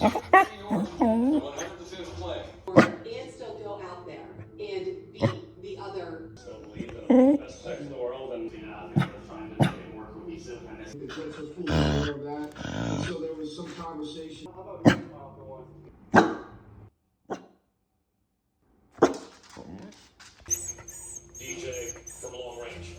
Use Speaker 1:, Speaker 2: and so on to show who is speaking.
Speaker 1: And still go out there and be the other.
Speaker 2: Still believe that I'm the best tech in the world, and they're trying to make it more cohesive. And
Speaker 3: The Jets are fully aware of that. And so there was some conversation. How about you,
Speaker 2: DJ from long range.